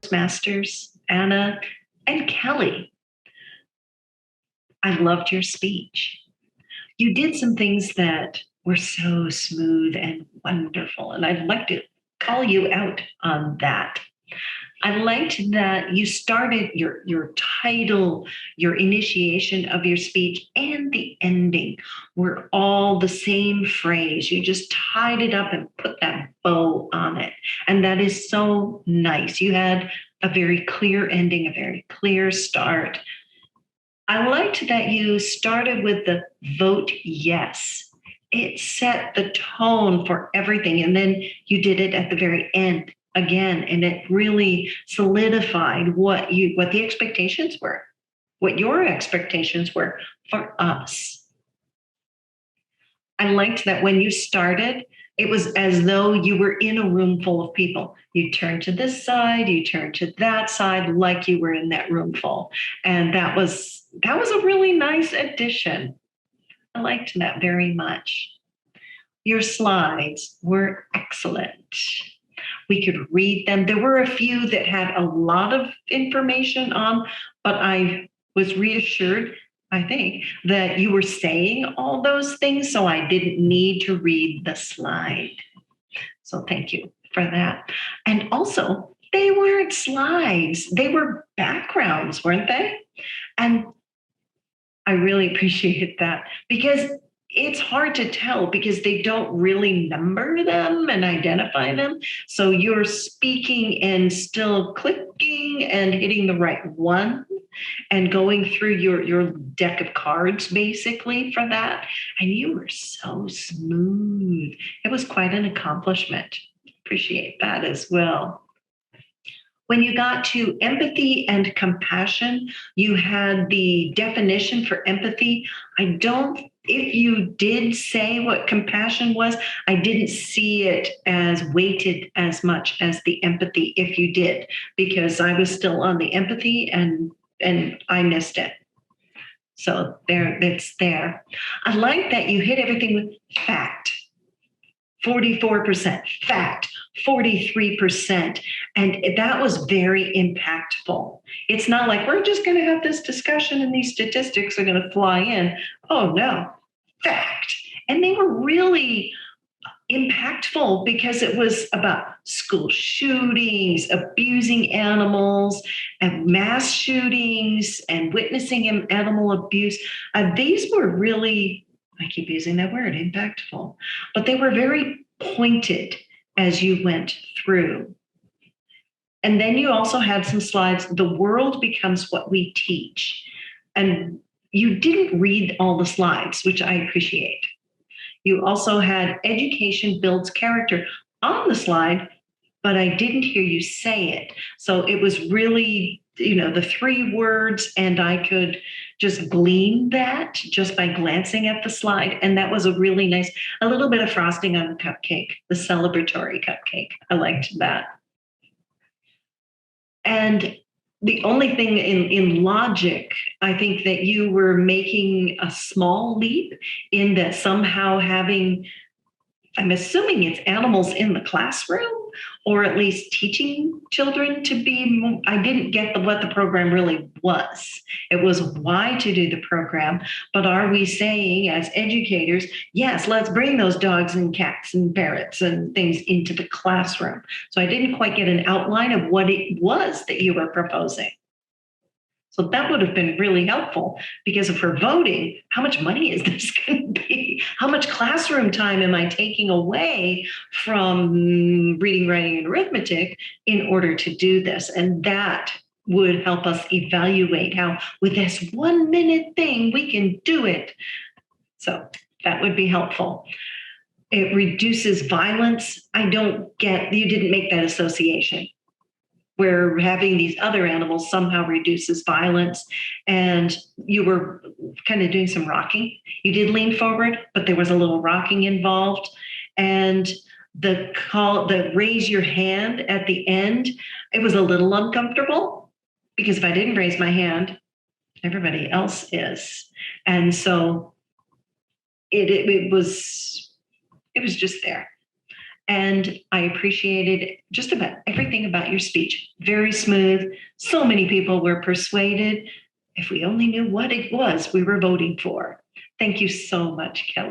Toastmasters, Anna and Kelly. I loved your speech. You did some things that were so smooth and wonderful, and I'd like to call you out on that. I liked that you started your title, your initiation of your speech, and the ending were all the same phrase. You just tied it up and put that bow on it. And that is so nice. You had a very clear ending, a very clear start. I liked that you started with the vote yes. It set the tone for everything. And then you did it at the very end again, and it really solidified what the expectations were, what your expectations were for us. I liked that when you started, it was as though you were in a room full of people. You turned to this side, you turned to that side, like you were in that room full. And that was a really nice addition. I liked that very much. Your slides were excellent. We could read them. There were a few that had a lot of information on, but I was reassured, I think, that you were saying all those things, so I didn't need to read the slide. So thank you for that. And also, they weren't slides. They were backgrounds, weren't they? And I really appreciate that because it's hard to tell because they don't really number them and identify them. So you're speaking and still clicking and hitting the right one and going through your deck of cards basically for that. And you were so smooth. It was quite an accomplishment. Appreciate that as well. When you got to empathy and compassion, you had the definition for empathy. If you did say what compassion was, I didn't see it as weighted as much as the empathy if you did, because I was still on the empathy and I missed it. So it's there. I like that you hit everything with fact. 44%, fact, 43%. And that was very impactful. It's not like we're just going to have this discussion and these statistics are going to fly in. Oh, no, fact. And they were really impactful because it was about school shootings, abusing animals, and mass shootings, and witnessing animal abuse. These were really, I keep using that word, impactful, but they were very pointed as you went through. And then you also had some slides, the world becomes what we teach. And you didn't read all the slides, which I appreciate. You also had education builds character on the slide, but I didn't hear you say it. So it was really, the 3 words, and I could just glean that just by glancing at the slide. And that was a really nice, a little bit of frosting on the cupcake, the celebratory cupcake. I liked that. And the only thing in logic, I think that you were making a small leap in that somehow having, I'm assuming it's animals in the classroom, or at least teaching children to be, I didn't get what the program really was. It was why to do the program, but are we saying as educators, yes, let's bring those dogs and cats and parrots and things into the classroom. So I didn't quite get an outline of what it was that you were proposing. So that would have been really helpful, because if we're voting, how much money is this going to be? How much classroom time am I taking away from reading, writing, and arithmetic in order to do this? And that would help us evaluate how, with this 1-minute thing, we can do it. So that would be helpful. It reduces violence. You didn't make that association, where having these other animals somehow reduces violence. And you were kind of doing some rocking. You did lean forward, but there was a little rocking involved. And the raise your hand at the end, it was a little uncomfortable, because if I didn't raise my hand, everybody else is. And so it was just there. And I appreciated just about everything about your speech. Very smooth. So many people were persuaded. If we only knew what it was we were voting for. Thank you so much, Kelly.